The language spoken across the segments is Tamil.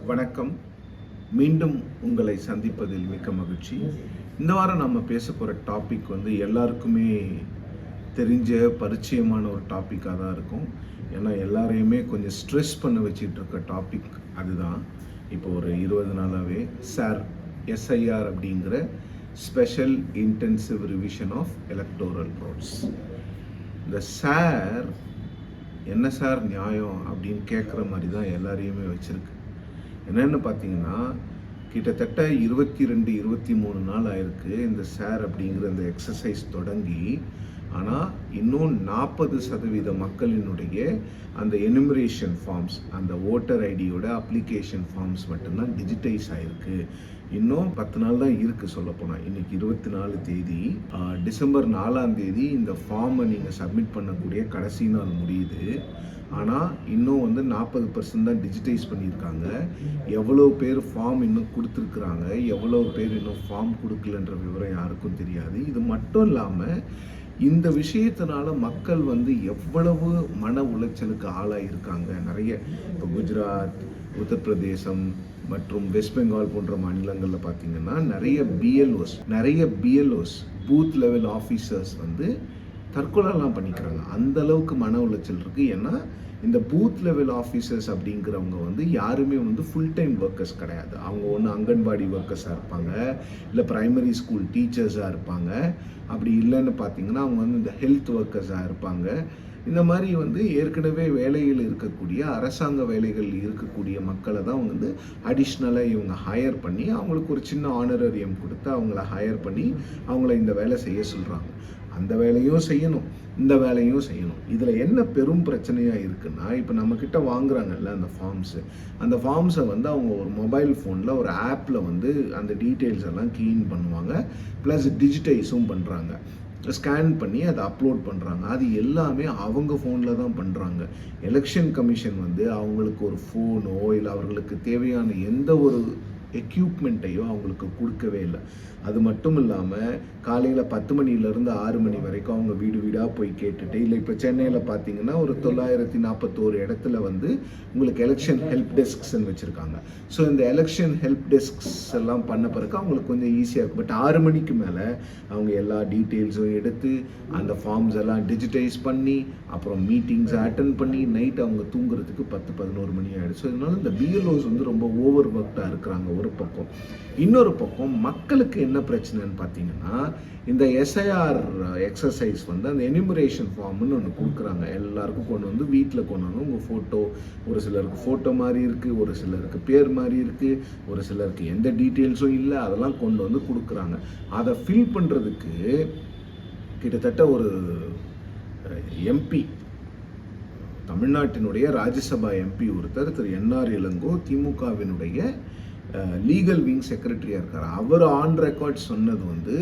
வணக்கம். மீண்டும் உங்களை சந்திப்பதில் மிக்க மகிழ்ச்சி. இந்த வாரம் நம்ம பேச போகிற டாபிக் எல்லாருக்குமே தெரிஞ்ச பரிச்சயமான ஒரு டாப்பிக்காக தான் இருக்கும். ஏன்னா எல்லாரையுமே கொஞ்சம் ஸ்ட்ரெஸ் பண்ண வச்சுட்டு இருக்க டாபிக் அதுதான். இப்போ ஒரு 20 நாளாகவே எஸ்ஐஆர் அப்படிங்கிற special intensive revision of electoral rolls. இந்த என்ன சார் நியாயம் அப்படின்னு கேட்குற மாதிரி தான் எல்லாரையுமே வச்சுருக்கு. என்னென்னு பார்த்தீங்கன்னா, கிட்டத்தட்ட 22-23 நாள் ஆயிருக்கு இந்த அப்படிங்கிற இந்த எக்ஸசைஸ் தொடங்கி. ஆனால் இன்னும் 40% மக்களினுடைய அந்த எனுமரேஷன் ஃபார்ம்ஸ், அந்த ஓட்டர் ஐடியோட அப்ளிகேஷன் ஃபார்ம்ஸ் மட்டும்தான் டிஜிட்டைஸ் ஆகிருக்கு. இன்னும் 10 நாள் தான் இருக்குது சொல்லப்போனால். இன்றைக்கி 24 தேதி, டிசம்பர் 4ஆம் தேதி இந்த ஃபார்மை நீங்கள் சப்மிட் பண்ணக்கூடிய கடைசி நாள் முடியுது. ஆனால் இன்னும் 40% தான் டிஜிட்டைஸ் பண்ணியிருக்காங்க. எவ்வளோ பேர் ஃபார்ம் இன்னும் கொடுத்துருக்குறாங்க, எவ்வளோ பேர் இன்னும் ஃபார்ம் கொடுக்கலன்ற விவரம் யாருக்கும் தெரியாது. இது மட்டும் இல்லாமல் இந்த விஷயத்தினால மக்கள் எவ்வளவு மன உளைச்சலுக்கு ஆளாயிருக்காங்க. நிறைய இப்போ குஜராத், உத்தரப்பிரதேசம் மற்றும் வெஸ்ட் பெங்கால் போன்ற மாநிலங்களில் பார்த்தீங்கன்னா நிறைய பிஎல்ஓஸ் பூத் லெவல் ஆஃபீஸர்ஸ் தற்கொலைலாம் பண்ணிக்கிறாங்க. அந்த அளவுக்கு மன உளைச்சல் இருக்குது. ஏன்னா இந்த பூத் லெவல் ஆஃபீஸர்ஸ் அப்படிங்கிறவங்க யாருமே ஃபுல் டைம் ஒர்க்கர்ஸ் கிடையாது. அவங்க ஒன்று அங்கன்வாடி ஒர்க்கர்ஸாக இருப்பாங்க, இல்லை ப்ரைமரி ஸ்கூல் டீச்சர்ஸாக இருப்பாங்க. அப்படி இல்லைன்னு பார்த்தீங்கன்னா அவங்க இந்த ஹெல்த் ஒர்க்கர்ஸாக இருப்பாங்க. இந்த மாதிரி ஏற்கனவே வேலையில் இருக்கக்கூடிய அரசாங்க வேலைகள் இருக்கக்கூடிய மக்களை தான் அடிஷ்னலாக இவங்க ஹையர் பண்ணி அவங்களுக்கு ஒரு சின்ன ஆனரரியம் கொடுத்து அவங்கள ஹையர் பண்ணி அவங்கள இந்த வேலை செய்ய சொல்கிறாங்க. அந்த வேலையும் செய்யணும், இந்த வேலையும் செய்யணும். இதில் என்ன பெரும் பிரச்சனையாக இருக்குன்னா, இப்போ நம்மக்கிட்ட வாங்குறாங்கல்ல அந்த ஃபார்ம்ஸை அவங்க ஒரு மொபைல் ஃபோனில் ஒரு ஆப்பில் அந்த டீட்டெயில்ஸ் எல்லாம் க்ளீன் பண்ணுவாங்க, ப்ளஸ் டிஜிட்டைஸும் பண்ணுறாங்க. ஸ்கேன் பண்ணி அதை அப்லோட் பண்ணுறாங்க. அது எல்லாமே அவங்க ஃபோனில் தான் பண்ணுறாங்க. எலெக்ஷன் கமிஷன் அவங்களுக்கு ஒரு ஃபோனோ இல்லை அவர்களுக்கு தேவையான எந்த ஒரு எக்யூப்மெண்ட்டையோ அவங்களுக்கு கொடுக்கவே இல்லை. அது மட்டும் இல்லாமல் காலையில் 10 மணிலேருந்து 6 மணி வரைக்கும் அவங்க வீடு வீடாக போய் கேட்டுட்டு, இல்லை இப்போ சென்னையில் பார்த்தீங்கன்னா ஒரு 941 இடத்துல உங்களுக்கு எலெக்ஷன் ஹெல்ப் டெஸ்க்ஸ்ன்னு வச்சுருக்காங்க. ஸோ இந்த எலெக்ஷன் ஹெல்ப் டெஸ்க்ஸ் எல்லாம் பண்ண பிறகு அவங்களுக்கு கொஞ்சம் ஈஸியாக இருக்கும். பட் 6 மணிக்கு மேலே அவங்க எல்லா டீட்டெயில்ஸும் எடுத்து அந்த ஃபார்ம்ஸ் எல்லாம் டிஜிட்டைஸ் பண்ணி அப்புறம் மீட்டிங்ஸை அட்டன் பண்ணி நைட் அவங்க தூங்குறதுக்கு 10-11 மணி ஆகிடுச்சு. ஸோ இதனால இந்த பிஎல்ஓஸ் ரொம்ப ஓவர் ஒர்க்டாக இருக்கிறாங்க ஒரு பக்கம். இன்னொரு பக்கம் மக்களுக்கு என்ன பிரச்சனைன்னு பார்த்தீங்கன்னா, இந்த எஸ்ஐஆர் எக்ஸசைஸ் அந்த எனுமரேஷன் ஃபார்ம்னு ஒன்று கொடுக்குறாங்க. எல்லாருக்கும் கொண்டு வீட்டில் கொண்டு உங்கள் ஃபோட்டோ, ஒரு சிலருக்கு ஃபோட்டோ மாதிரி இருக்குது, ஒரு சிலருக்கு பேர் மாதிரி இருக்குது, ஒரு சிலருக்கு எந்த டீட்டெயில்ஸும் இல்லை, அதெல்லாம் கொண்டு கொடுக்குறாங்க. அதை ஃபில் பண்ணுறதுக்கு கிட்டத்தட்ட ஒரு எம்பி, தமிழ்நாட்டினுடைய ராஜ்யசபா எம்பி ஒருத்தர் திரு என்ஆர் இளங்கோ, திமுகவினுடைய லீகல் விங் செக்ரட்டரியாக இருக்கார். அவர் ஆன் ரெக்கார்ட் சொன்னது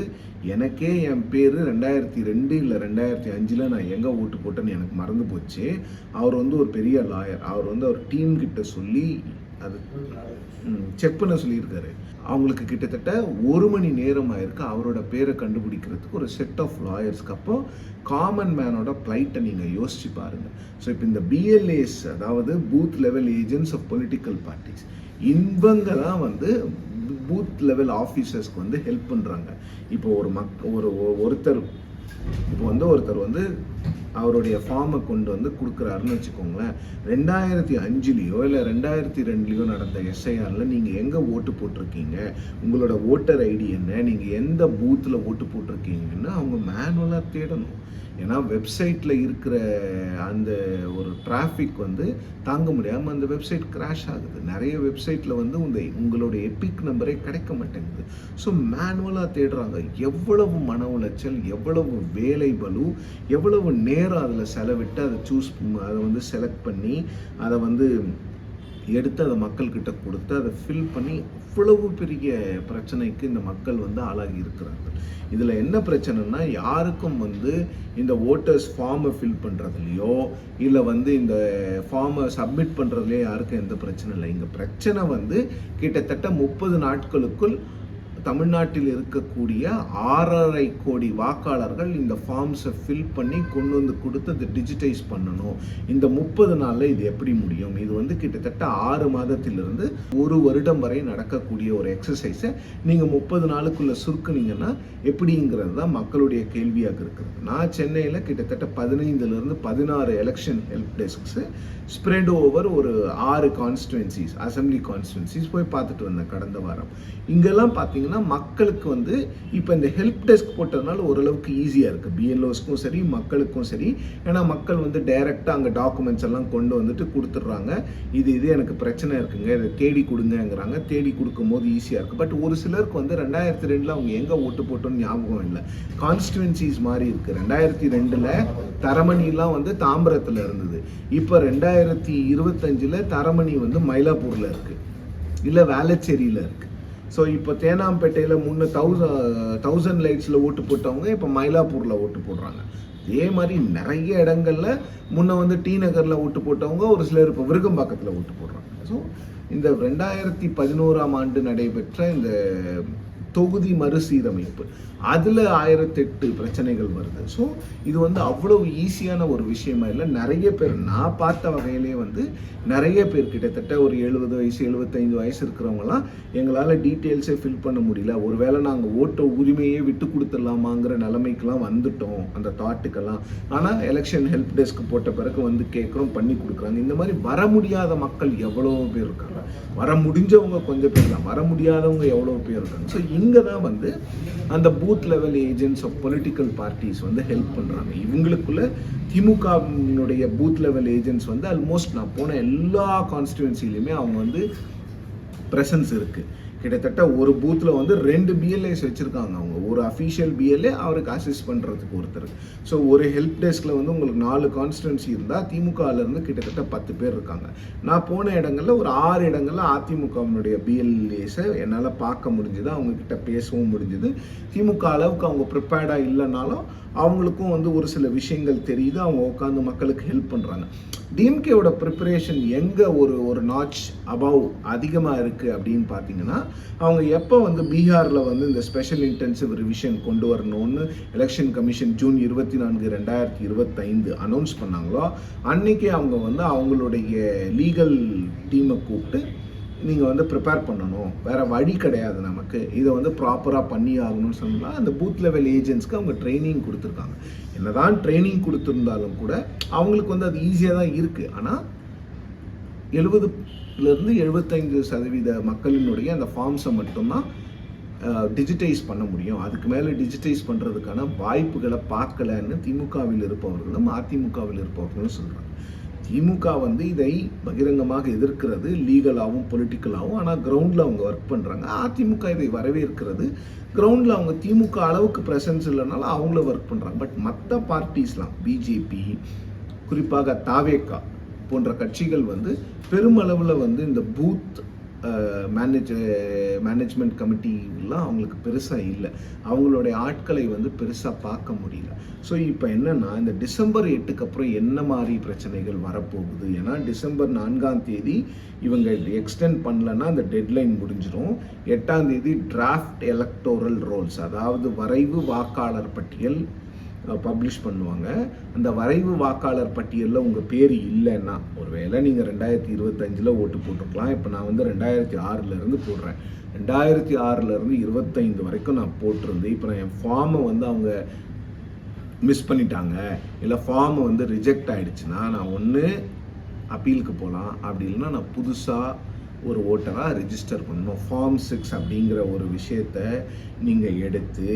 எனக்கே என் பேர் 2002 இல்லை 2005 நான் எங்கே ஓட்டு போட்டேன்னு எனக்கு மறந்து போச்சு. அவர் ஒரு பெரிய லாயர். அவர் அவர் டீம் கிட்ட சொல்லி அது செக் பண்ண சொல்லியிருக்காரு. அவங்களுக்கு கிட்டத்தட்ட 1 மணி நேரம் ஆயிருக்கு அவரோட பேரை கண்டுபிடிக்கிறதுக்கு ஒரு செட் ஆஃப் லாயர்ஸ்க்கு. அப்போ காமன் மேனோட ப்ளைட்டை நீங்கள் யோசிச்சு பாருங்கள். ஸோ இப்போ இந்த பிஎல்ஏஸ், அதாவது booth level agents of political parties, இவங்க தான் பூத் லெவல் ஆஃபீஸர்ஸ்க்கு ஹெல்ப் பண்ணுறாங்க. இப்போ ஒருத்தர் அவருடைய ஃபார்மை கொண்டு கொடுக்குறாருன்னு வச்சுக்கோங்களேன். 2005 இல்லை 2002 நடந்த எஸ்ஐஆரில் நீங்கள் எங்கே ஓட்டு போட்டிருக்கீங்க, உங்களோட ஓட்டர் ஐடி என்ன, நீங்கள் எந்த பூத்தில் ஓட்டு போட்டிருக்கீங்கன்னு அவங்க மேனுவலாக தேடணும். ஏன்னா வெப்சைட்டில் இருக்கிற அந்த ஒரு டிராஃபிக் தாங்க முடியாமல் அந்த வெப்சைட் கிராஷ் ஆகுது. நிறைய வெப்சைட்டில் உங்களோட எபிக் நம்பரே கிடைக்க மாட்டேங்குது. ஸோ மேனுவலாக தேடுறாங்க. எவ்வளவு மன உளைச்சல், எவ்வளவு வேலை பளு, எவ்வளவு நேரம் அதில் செலவிட்டு அதை செலக்ட் பண்ணி அதை எடுத்து அதை மக்கள்கிட்ட கொடுத்து அதை ஃபில் பண்ணி அவ்வளவு பெரிய பிரச்சனைக்கு இந்த மக்கள் ஆளாகி இருக்கிறாங்க. இதில் என்ன பிரச்சனைனா, யாருக்கும் இந்த ஓட்டர்ஸ் ஃபார்மை ஃபில் பண்ணுறதுலையோ இல்லை இந்த ஃபார்மை சப்மிட் பண்ணுறதுலையோ யாருக்கும் எந்த பிரச்சனை இல்லை. இங்கே பிரச்சனை கிட்டத்தட்ட 30 நாட்களுக்குள் தமிழ்நாட்டில் இருக்கக்கூடிய 6.5 கோடி வாக்காளர்கள் இந்த ஃபார்ம்ஸை ஃபில் பண்ணி கொண்டு வந்து கொடுத்து அதை டிஜிட்டைஸ் பண்ணணும். இந்த 30 நாளில் இது எப்படி முடியும்? இது வந்து கிட்டத்தட்ட 6 மாதத்திலிருந்து 1 வருடம் வரை நடக்கக்கூடிய ஒரு எக்ஸசைஸை நீங்கள் 30 நாளுக்குள்ளே சுருக்குனீங்கன்னா எப்படிங்கிறது தான் மக்களுடைய கேள்வியாக இருக்கிறது. நான் சென்னையில் கிட்டத்தட்ட 15லிருந்து 16 எலெக்ஷன் ஹெல்ப் டெஸ்க்ஸு ஸ்ப்ரெட் ஓவர் ஒரு 6 கான்ஸ்டுவன்சிஸ், அசம்பிளி கான்ஸ்டுவன்சிஸ் போய் பார்த்துட்டு வந்தேன் கடந்த வாரம். இங்கெல்லாம் பார்த்தீங்கன்னா மக்களுக்கு வந்து இப்போ இந்த ஹெல்ப் டெஸ்க் போட்டதுனால ஓரளவுக்கு ஈஸியாக இருக்குது, பிஎல்ஓஸ்க்கும் சரி மக்களுக்கும் சரி. ஏன்னா மக்கள் வந்து டைரெக்டாக அங்கே டாக்குமெண்ட்ஸ் எல்லாம் கொண்டு வந்துட்டு கொடுத்துட்றாங்க. இது எனக்கு பிரச்சனை இருக்குங்க, இதை தேடி கொடுங்கங்கிறாங்க. தேடி கொடுக்கும் போது ஈஸியாக இருக்குது. பட் ஒரு சிலருக்கு வந்து 2002 அவங்க எங்கே ஓட்டு போட்டோன்னு ஞாபகம் இல்லை, கான்ஸ்டுவன்சிஸ் மாதிரி இருக்குது. 2002 தரமணிலாம் வந்து தாம்பரத்தில் இருந்தது. இப்போ 2025 தரமணி வந்து மயிலாப்பூரில் இருக்குது, இல்லை வேளச்சேரியில் இருக்குது. ஸோ இப்போ தேனாம்பேட்டையில் முன்ன 1000 லைட்ஸில் ஓட்டு போட்டவங்க இப்போ மயிலாப்பூரில் ஓட்டு போடுறாங்க. இதே மாதிரி நிறைய இடங்களில் முன்ன வந்து டி நகரில் ஓட்டு போட்டவங்க ஒரு சிலர் இப்போ விருகம்பாக்கத்தில் ஓட்டு போடுறாங்க. ஸோ இந்த 2011ஆம் ஆண்டு நடைபெற்ற இந்த தொகுதி மறுசீரமைப்பு, அதில் 1008 பிரச்சனைகள் வருது. ஸோ இது வந்து அவ்வளவு ஈஸியான ஒரு விஷயமா இல்லை. நிறைய பேர் நான் பார்த்த வகையிலே வந்து நிறைய பேர் கிட்டத்தட்ட ஒரு 70 வயசு 75 வயசு இருக்கிறவங்கலாம் எங்களால் டீட்டெயில்ஸே ஃபில் பண்ண முடியல, ஒருவேளை நாங்கள் ஓட்ட உரிமையே விட்டு கொடுத்துடலாமாங்கிற நிலைமைக்கெல்லாம் வந்துட்டோம் அந்த தாட்டுக்கெல்லாம். ஆனால் எலெக்ஷன் ஹெல்ப் டெஸ்க் போட்ட பிறகு வந்து கேட்குறோம், பண்ணி கொடுக்குறாங்க. இந்த மாதிரி வர முடியாத மக்கள் எவ்வளோ பேர் இருக்காங்க, வர முடிஞ்சவங்க கொஞ்சம் பேர் தான், வர முடியாதவங்க எவ்வளோ பேர் இருக்காங்க. ஸோ இங்கே தான் வந்து அந்த booth level agents of political parties வந்து ஹெல்ப் பண்ணுறாங்க. இவங்களுக்குள்ள திமுகவினுடைய பூத் லெவல் ஏஜென்ட்ஸ் வந்து ஆல்மோஸ்ட் நான் போன எல்லா கான்ஸ்டிடுவன்சிலையுமே அவங்க வந்து ப்ரெசன்ஸ் இருக்குது. கிட்டத்தட்ட ஒரு பூத்தில் வந்து 2 பிஎல்ஏஸ் வச்சுருக்காங்க. அவங்க ஒரு அஃபீஷியல் பிஎல்ஏ, அவருக்கு அசிஸ்ட் பண்ணுறதுக்கு ஒருத்தர். ஸோ ஒரு ஹெல்ப் டெஸ்கில் வந்து உங்களுக்கு 4 கான்ஸ்டிடுவன்சி இருந்தால் திமுகவிலேருந்து கிட்டத்தட்ட 10 பேர் இருக்காங்க. நான் போன இடங்களில் ஒரு 6 இடங்களில் அதிமுகவினுடைய பிஎல்ஏஸை என்னால் பார்க்க முடிஞ்சுது, அவங்கக்கிட்ட பேசவும் முடிஞ்சுது. திமுக அளவுக்கு அவங்க ப்ரிப்பேர்டாக இல்லைனாலும் அவங்களுக்கும் வந்து ஒரு சில விஷயங்கள் தெரியுது, அவங்க உட்காந்து மக்களுக்கு ஹெல்ப் பண்ணுறாங்க. டிஎம்கேவோட ப்ரிப்பரேஷன் எங்கே ஒரு நாட்ச் அபவ் அதிகமாக இருக்குது அப்படின்னு பார்த்தீங்கன்னா, அவங்க எப்போ வந்து பீகாரில் வந்து இந்த ஸ்பெஷல் இன்டென்சிவ் ரிவிஷன் கொண்டு வரணும்னு எலெக்ஷன் கமிஷன் ஜூன் 24, 2025 அனௌன்ஸ் பண்ணாங்களோ, அன்றைக்கே அவங்க வந்து அவங்களுடைய லீகல் டீமை கூப்பிட்டு நீங்கள் வந்து ப்ரிப்பேர் பண்ணணும், வேறு வழி கிடையாது நமக்கு, இதை வந்து ப்ராப்பராக பண்ணி ஆகணும்னு சொன்னால் அந்த பூத் லெவல் ஏஜென்ட்ஸ்க்கு அவங்க ட்ரைனிங் கொடுத்துருக்காங்க. என்னதான் ட்ரைனிங் கொடுத்துருந்தாலும் கூட அவங்களுக்கு வந்து அது ஈஸியாக தான் இருக்குது. ஆனால் 70லேருந்து 75% மக்களினுடைய அந்த ஃபார்ம்ஸை மட்டும்தான் டிஜிட்டைஸ் பண்ண முடியும். அதுக்கு மேலே டிஜிட்டைஸ் பண்ணுறதுக்கான வாய்ப்புகளை பார்க்கலன்னு திமுகவில் இருப்பவர்களும் அதிமுகவில் இருப்பவர்களும் சொல்கிறாங்க. திமுக வந்து இதை பகிரங்கமாக எதிர்க்கிறது, லீகலாகவும் பொலிட்டிக்கலாகவும். ஆனால் கிரவுண்டில் அவங்க ஒர்க் பண்ணுறாங்க. அதிமுக இதை வரவேற்கிறது. கிரவுண்டில் அவங்க திமுக அளவுக்கு ப்ரெசன்ஸ் இல்லைனாலும் அவங்கள ஒர்க் பண்ணுறாங்க. பட் மற்ற பார்ட்டிஸ்லாம், பிஜேபி, குறிப்பாக தாவேகா போன்ற கட்சிகள் வந்து பெருமளவில் வந்து இந்த பூத் மேனேஜ்மெண்ட் கமிட்டிலாம் அவங்களுக்கு பெருசாக இல்லை, அவங்களுடைய ஆட்களை வந்து பெருசாக பார்க்க முடியல. ஸோ இப்போ என்னென்னா இந்த டிசம்பர் 8க்கு அப்புறம் என்ன மாதிரி பிரச்சனைகள் வரப்போகுது? ஏன்னா டிசம்பர் 4ஆம் தேதி இவங்க எக்ஸ்டெண்ட் பண்ணலன்னா அந்த டெட்லைன் முடிஞ்சிடும். 8ஆம் தேதி டிராஃப்ட் எலக்டோரல் ரோல்ஸ், அதாவது வரைவு வாக்காளர் பட்டியல் பப்ளிஷ் பண்ணுவாங்க. அந்த வரைவு வாக்காளர் பட்டியலில் உங்கள் பேர் இல்லைன்னா, ஒருவேளை நீங்கள் 2025 ஓட்டு போட்டிருக்கலாம். இப்போ நான் வந்து 2006 போடுறேன். 2006 25 வரைக்கும் நான் போட்டிருந்தேன். இப்போ நான் என் ஃபார்மை வந்து அவங்க மிஸ் பண்ணிட்டாங்க, இல்லை ஃபார்மை வந்து ரிஜெக்ட் ஆகிடுச்சுன்னா நான் ஒன்று அப்பீலுக்கு போகலாம், அப்படி இல்லைன்னா நான் புதுசாக ஒரு ஓட்டராக ரெஜிஸ்டர் பண்ணணும். ஃபார்ம் 6 அப்படிங்கிற ஒரு விஷயத்தை நீங்கள் எடுத்து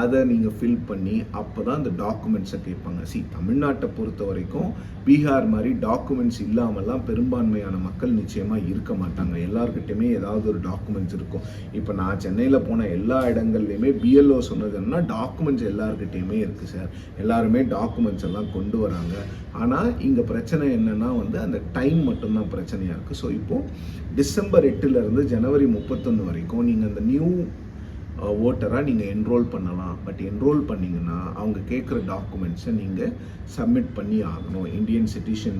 அதை நீங்கள் ஃபில் பண்ணி அப்போ தான் அந்த டாக்குமெண்ட்ஸை கேட்பாங்க. தமிழ்நாட்டை பொறுத்த வரைக்கும் பீகார் மாதிரி டாக்குமெண்ட்ஸ் இல்லாமல்லாம் பெரும்பான்மையான மக்கள் நிச்சயமாக இருக்க மாட்டாங்க. எல்லாருக்கிட்டையுமே ஏதாவது ஒரு டாக்குமெண்ட்ஸ் இருக்கும். இப்போ நான் சென்னையில் போன எல்லா இடங்கள்லையுமே பிஎல்ஓ சொன்னது என்னன்னா, டாக்குமெண்ட்ஸ் எல்லாருக்கிட்டையுமே இருக்குது சார், எல்லாருமே டாக்குமெண்ட்ஸ் எல்லாம் கொண்டு வராங்க. ஆனால் இங்கே பிரச்சனை என்னென்னா வந்து அந்த டைம் மட்டும்தான் பிரச்சனையாக இருக்குது. ஸோ இப்போது டிசம்பர் 8 ஜனவரி 31 வரைக்கும் நீங்கள் அந்த நியூ ஓட்டராக நீங்கள் என்ரோல் பண்ணலாம். பட் என்ரோல் பண்ணிங்கன்னா அவங்க கேட்குற டாக்குமெண்ட்ஸை நீங்கள் சப்மிட் பண்ணி ஆகணும். இந்தியன் சிட்டிசன்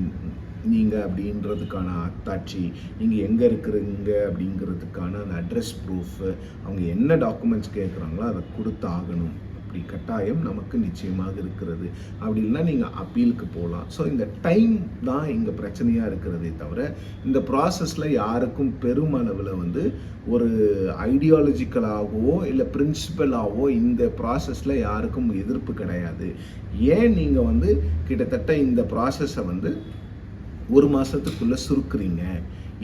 நீங்கள் அப்படின்றதுக்கான அத்தாட்சி, நீங்கள் எங்கே இருக்கிறீங்க அப்படிங்கிறதுக்கான அந்த அட்ரஸ் ப்ரூஃபு, அவங்க என்ன டாக்குமெண்ட்ஸ் கேட்குறாங்களோ அதை கொடுத்து ஆகணும். அப்படி கட்டாயம் நமக்கு நிச்சயமாக இருக்கிறது. அப்படி இல்லைன்னா நீங்கள் அப்பீலுக்கு போகலாம். ஸோ இந்த டைம் தான் இங்கே பிரச்சனையாக இருக்கிறதே தவிர, இந்த ப்ராசஸில் யாருக்கும் பெருமளவில் வந்து ஒரு ஐடியாலஜிக்கலாகவோ இல்லை பிரின்சிபலாகவோ இந்த ப்ராசஸில் யாருக்கும் எதிர்ப்பு கிடையாது. ஏன் நீங்கள் வந்து கிட்டத்தட்ட இந்த ப்ராசஸை வந்து ஒரு மாதத்துக்குள்ளே சுருக்குறீங்க,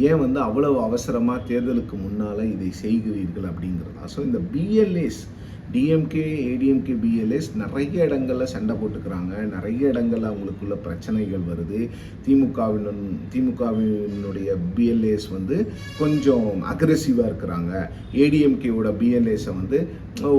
ஏன் வந்து அவ்வளவு அவசரமாக தேர்தலுக்கு முன்னால் இதை செய்கிறீர்கள் அப்படிங்கிறதா. ஸோ இந்த பிஎல்ஏஸ், டிஎம்கே, ஏடிஎம்கே, பிஎல்ஏஸ் நிறைய இடங்களில் சண்டை போட்டுக்கிறாங்க, நிறைய இடங்களில் அவங்களுக்குள்ள பிரச்சனைகள் வருது. திமுகவினுடைய பிஎல்ஏஸ் வந்து கொஞ்சம் அக்ரெசிவாக இருக்கிறாங்க. ஏடிஎம்கேவோட பிஎல்ஏஸை வந்து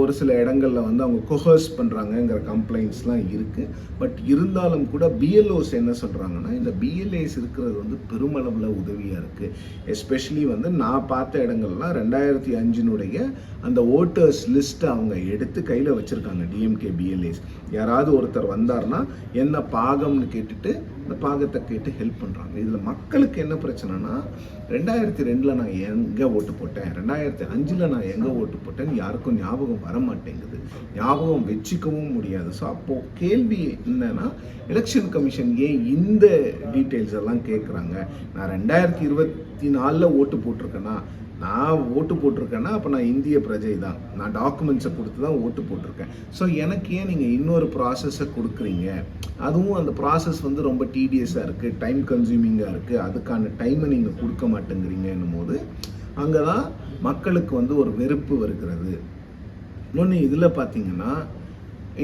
ஒரு சில இடங்களில் வந்து அவங்க கொஹர்ஸ் பண்ணுறாங்கங்கிற கம்ப்ளைண்ட்ஸ்லாம் இருக்குது. பட் இருந்தாலும் கூட பிஎல்ஓஸ் என்ன சொல்கிறாங்கன்னா, இந்த பிஎல்ஏஸ் இருக்கிறது வந்து பெருமளவில் உதவியாக இருக்குது. எஸ்பெஷலி வந்து நான் பார்த்த இடங்கள்லாம் 2005 அந்த ஓட்டர்ஸ் லிஸ்ட்டை அவங்க எடுத்து கையில் வச்சுருக்காங்க டிஎம்கே பிஎல்ஏஸ். யாராவது ஒருத்தர் வந்தார்னா என்ன பாகம்னு கேட்டுட்டு அந்த பாகத்தை கேட்டு ஹெல்ப் பண்ணுறாங்க. இதில் மக்களுக்கு என்ன பிரச்சனைனா, 2002 நான் எங்கே ஓட்டு போட்டேன், 2005 நான் எங்கே ஓட்டு போட்டேன்னு யாருக்கும் ஞாபகம் வர மாட்டேங்குது, ஞாபகம் வச்சுக்கவும் முடியாது. ஸோ அப்போது கேள்வி என்னன்னா, எலெக்ஷன் கமிஷன் ஏன் இந்த டீட்டெயில்ஸ் எல்லாம் கேட்குறாங்க? நான் 2024 ஓட்டு போட்டிருக்கேன்னா, அப்போ நான் இந்திய பிரஜை தான், நான் டாக்குமெண்ட்ஸை கொடுத்து தான் ஓட்டு போட்டிருக்கேன். ஸோ எனக்கு ஏன் நீங்கள் இன்னொரு ப்ராசஸை கொடுக்குறீங்க? அதுவும் அந்த ப்ராசஸ் வந்து ரொம்ப டீடியஸாக இருக்குது, டைம் கன்சியூமிங்காக இருக்குது, அதுக்கான டைமை நீங்கள் கொடுக்க மாட்டேங்கிறீங்கன்னும் போது அங்கே தான் மக்களுக்கு வந்து ஒரு வெறுப்பு வருகிறது. இன்னொன்று இதில் பார்த்தீங்கன்னா,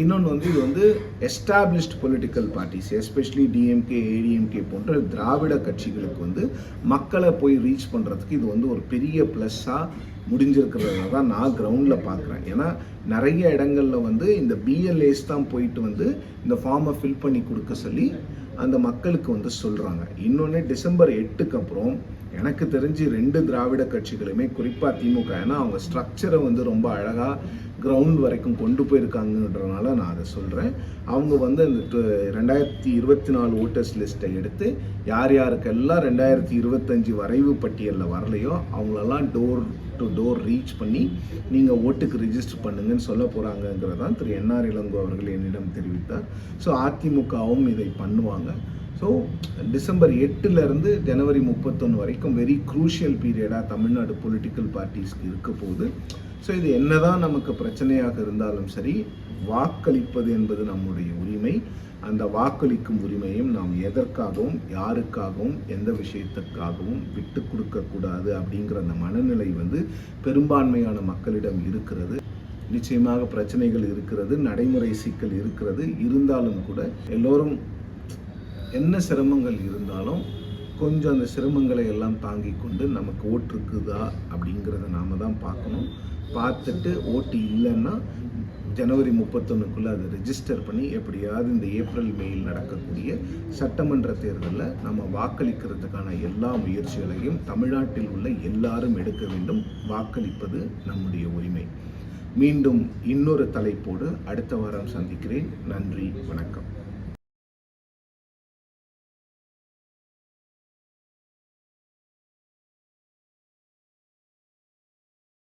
இன்னொன்று வந்து இது வந்து established political parties, especially DMK, ADMK போன்ற திராவிட கட்சிகளுக்கு வந்து மக்களை போய் ரீச் பண்ணுறதுக்கு இது வந்து ஒரு பெரிய ப்ளஸ்ஸாக முடிஞ்சிருக்கிறத தான் நான் கிரவுண்டில் பார்க்குறேன். ஏன்னா நிறைய இடங்களில் வந்து இந்த பிஎல்ஏஸ் தான் போயிட்டு வந்து இந்த ஃபார்மை ஃபில் பண்ணி கொடுக்க சொல்லி அந்த மக்களுக்கு வந்து சொல்கிறாங்க. இன்னொன்று டிசம்பர் 8க்கு அப்புறம் எனக்கு தெரிஞ்சு 2 திராவிட கட்சிகளுமே, குறிப்பாக திமுக, ஏன்னா அவங்க ஸ்ட்ரக்சரை வந்து ரொம்ப அழகாக கிரவுண்ட் வரைக்கும் கொண்டு போயிருக்காங்கன்றதுனால நான் அதை சொல்கிறேன். அவங்க வந்து அந்த 2024 ஓட்டர்ஸ் லிஸ்ட்டை எடுத்து யார் யாருக்கெல்லாம் 2025 வரைவு பட்டியலில் வரலையோ அவங்களெல்லாம் டோர் டு டோர் ரீச் பண்ணி நீங்கள் ஓட்டுக்கு ரிஜிஸ்டர் பண்ணுங்கன்னு சொல்ல போகிறாங்கங்கிறதான் திரு என்ஆர் இளங்கோ அவர்கள் என்னிடம் தெரிவித்தார். ஸோ அதிமுகவும் இதை பண்ணுவாங்க. ஸோ டிசம்பர் 8 ஜனவரி 31 வரைக்கும் வெரி க்ரூஷியல் பீரியடாக தமிழ்நாடு பொலிட்டிக்கல் பார்ட்டிஸ்க்கு இருக்க போகுது. ஸோ இது என்னதான் நமக்கு பிரச்சனையாக இருந்தாலும் சரி, வாக்களிப்பது என்பது நம்முடைய உரிமை. அந்த வாக்களிக்கும் உரிமையும் நாம் எதற்காகவும், யாருக்காகவும், எந்த விஷயத்துக்காகவும் விட்டு கொடுக்கக்கூடாது அப்படிங்கிற அந்த மனநிலை வந்து பெரும்பான்மையான மக்களிடம் இருக்கிறது. நிச்சயமாக பிரச்சனைகள் இருக்கிறது, நடைமுறை சிக்கல் இருக்கிறது. இருந்தாலும் கூட எல்லோரும் என்ன சிரமங்கள் இருந்தாலும் கொஞ்சம் அந்த சிரமங்களை எல்லாம் தாங்கி கொண்டு நமக்கு ஓட்டு இருக்குதா அப்படிங்கிறத நாம் தான் பார்க்கணும். பார்த்துட்டு ஓட்டு இல்லைன்னா ஜனவரி 31க்குள்ளே அதை ரெஜிஸ்டர் பண்ணி எப்படியாவது இந்த ஏப்ரல் மேயில் நடக்கக்கூடிய சட்டமன்ற தேர்தலில் நம்ம வாக்களிக்கிறதுக்கான எல்லா முயற்சிகளையும் தமிழ்நாட்டில் உள்ள எல்லாரும் எடுக்க வேண்டும். வாக்களிப்பது நம்முடைய உரிமை. மீண்டும் இன்னொரு தலைப்போடு அடுத்த வாரம் சந்திக்கிறேன். நன்றி, வணக்கம்.